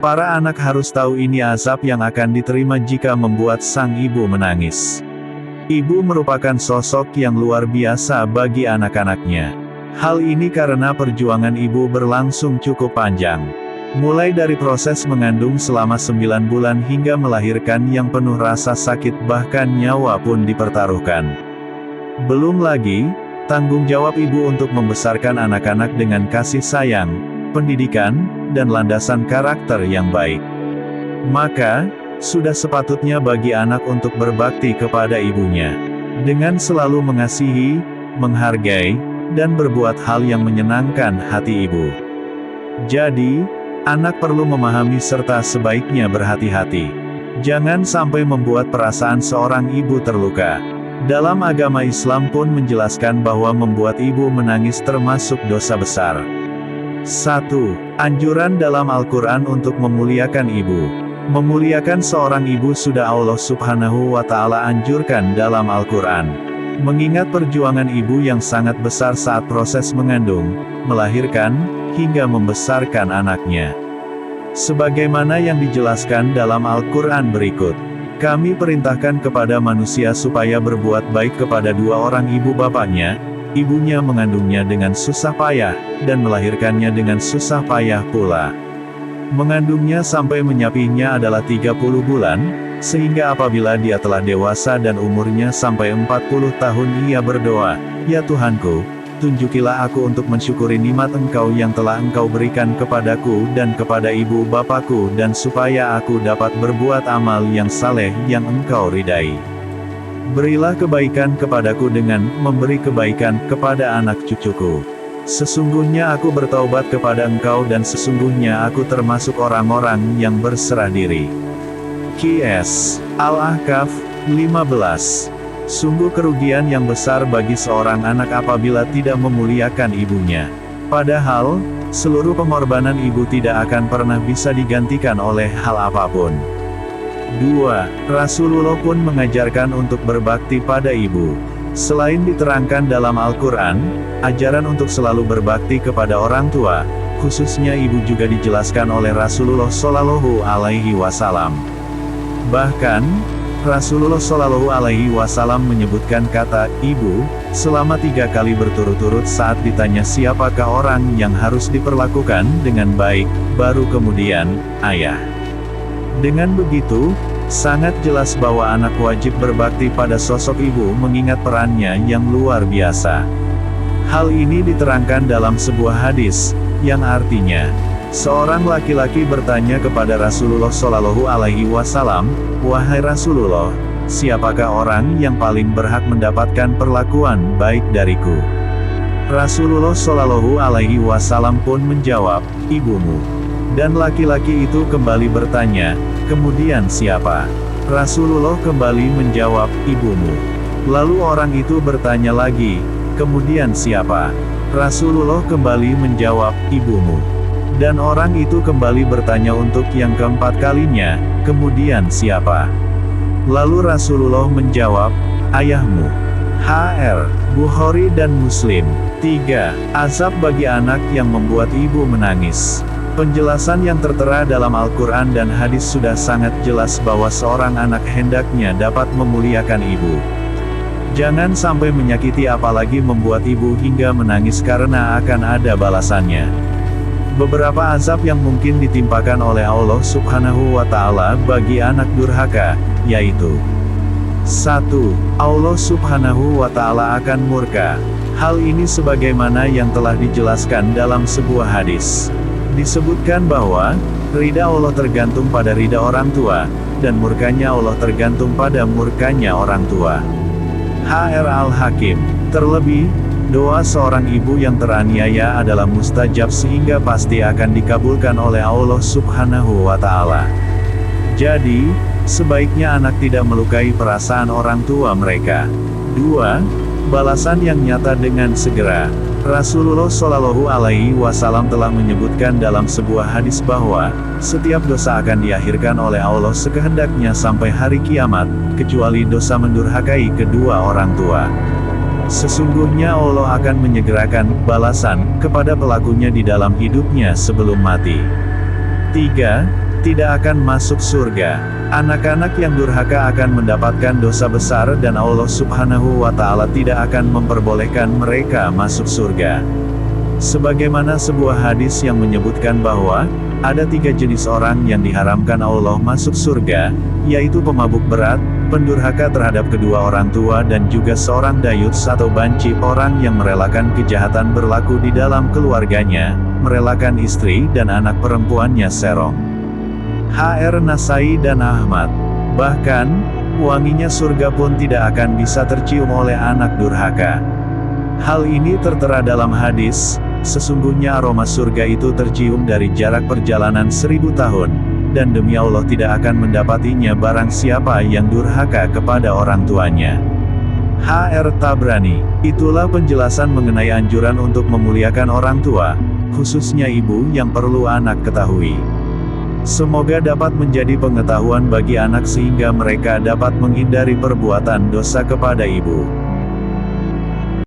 Para anak harus tahu ini azab yang akan diterima jika membuat sang ibu menangis. Ibu merupakan sosok yang luar biasa bagi anak-anaknya. Hal ini karena perjuangan ibu berlangsung cukup panjang. Mulai dari proses mengandung selama 9 bulan hingga melahirkan yang penuh rasa sakit bahkan nyawa pun dipertaruhkan. Belum lagi, tanggung jawab ibu untuk membesarkan anak-anak dengan kasih sayang, pendidikan, dan landasan karakter yang baik. Maka, sudah sepatutnya bagi anak untuk berbakti kepada ibunya. Dengan selalu mengasihi, menghargai, dan berbuat hal yang menyenangkan hati ibu. Jadi, anak perlu memahami serta sebaiknya berhati-hati. Jangan sampai membuat perasaan seorang ibu terluka. Dalam agama Islam pun menjelaskan bahwa membuat ibu menangis termasuk dosa besar. 1. Anjuran dalam Al-Quran untuk memuliakan ibu. Memuliakan seorang ibu sudah Allah Subhanahu wa Ta'ala anjurkan dalam Al-Quran. Mengingat perjuangan ibu yang sangat besar saat proses mengandung, melahirkan, hingga membesarkan anaknya. Sebagaimana yang dijelaskan dalam Al-Quran berikut. Kami perintahkan kepada manusia supaya berbuat baik kepada dua orang ibu bapaknya. Ibunya mengandungnya dengan susah payah, dan melahirkannya dengan susah payah pula. Mengandungnya sampai menyapihnya adalah 30 bulan, sehingga apabila dia telah dewasa dan umurnya sampai 40 tahun ia berdoa, "Ya Tuhanku, tunjukilah aku untuk mensyukuri nikmat Engkau yang telah Engkau berikan kepadaku dan kepada ibu bapakku dan supaya aku dapat berbuat amal yang saleh yang Engkau ridai. Berilah kebaikan kepadaku dengan memberi kebaikan kepada anak cucuku. Sesungguhnya aku bertaubat kepada Engkau dan sesungguhnya aku termasuk orang-orang yang berserah diri." QS Al-Ahqaf 15. Sungguh kerugian yang besar bagi seorang anak apabila tidak memuliakan ibunya. Padahal, seluruh pengorbanan ibu tidak akan pernah bisa digantikan oleh hal apapun. 2. Rasulullah pun mengajarkan untuk berbakti pada ibu. Selain diterangkan dalam Al-Quran, ajaran untuk selalu berbakti kepada orang tua, khususnya ibu juga dijelaskan oleh Rasulullah Shallallahu Alaihi Wasallam. Bahkan, Rasulullah Shallallahu Alaihi Wasallam menyebutkan kata "ibu" selama 3 kali berturut-turut saat ditanya siapakah orang yang harus diperlakukan dengan baik, baru kemudian "ayah". Dengan begitu, sangat jelas bahwa anak wajib berbakti pada sosok ibu mengingat perannya yang luar biasa. Hal ini diterangkan dalam sebuah hadis, yang artinya, seorang laki-laki bertanya kepada Rasulullah Shallallahu Alaihi Wasallam, "Wahai Rasulullah, siapakah orang yang paling berhak mendapatkan perlakuan baik dariku?" Rasulullah Shallallahu Alaihi Wasallam pun menjawab, "Ibumu." Dan laki-laki itu kembali bertanya, "Kemudian siapa?" Rasulullah kembali menjawab, "Ibumu." Lalu orang itu bertanya lagi, "Kemudian siapa?" Rasulullah kembali menjawab, "Ibumu." Dan orang itu kembali bertanya untuk yang keempat kalinya, "Kemudian siapa?" Lalu Rasulullah menjawab, "Ayahmu." HR, Bukhari dan Muslim. 3. Azab bagi anak yang membuat ibu menangis. Penjelasan yang tertera dalam Al-Quran dan hadis sudah sangat jelas bahwa seorang anak hendaknya dapat memuliakan ibu. Jangan sampai menyakiti apalagi membuat ibu hingga menangis karena akan ada balasannya. Beberapa azab yang mungkin ditimpakan oleh Allah Subhanahu wa Ta'ala bagi anak durhaka, yaitu 1. Allah Subhanahu wa Ta'ala akan murka. Hal ini sebagaimana yang telah dijelaskan dalam sebuah hadis. Disebutkan bahwa, ridha Allah tergantung pada ridha orang tua, dan murkanya Allah tergantung pada murkanya orang tua. HR Al-Hakim. Terlebih, doa seorang ibu yang teraniaya adalah mustajab sehingga pasti akan dikabulkan oleh Allah Subhanahu wa Ta'ala. Jadi, sebaiknya anak tidak melukai perasaan orang tua mereka. 2. Balasan yang nyata dengan segera. Rasulullah Shallallahu Alaihi Wasallam telah menyebutkan dalam sebuah hadis bahwa, setiap dosa akan diakhirkan oleh Allah sekehendaknya sampai hari kiamat, kecuali dosa mendurhakai kedua orang tua. Sesungguhnya Allah akan menyegerakan balasan kepada pelakunya di dalam hidupnya sebelum mati. 3. tidak akan masuk surga. Anak-anak yang durhaka akan mendapatkan dosa besar dan Allah Subhanahu wa Ta'ala tidak akan memperbolehkan mereka masuk surga. Sebagaimana sebuah hadis yang menyebutkan bahwa ada 3 jenis orang yang diharamkan Allah masuk surga, yaitu pemabuk berat, pendurhaka terhadap kedua orang tua dan juga seorang dayuts atau banci, orang yang merelakan kejahatan berlaku di dalam keluarganya, merelakan istri dan anak perempuannya serong. Hr. Nasai dan Ahmad. Bahkan, wanginya surga pun tidak akan bisa tercium oleh anak durhaka. Hal ini tertera dalam hadis, sesungguhnya aroma surga itu tercium dari jarak perjalanan 1000 tahun, dan demi Allah tidak akan mendapatinya barang siapa yang durhaka kepada orang tuanya. Hr. Tabrani. Itulah penjelasan mengenai anjuran untuk memuliakan orang tua, khususnya ibu yang perlu anak ketahui. Semoga dapat menjadi pengetahuan bagi anak sehingga mereka dapat menghindari perbuatan dosa kepada ibu.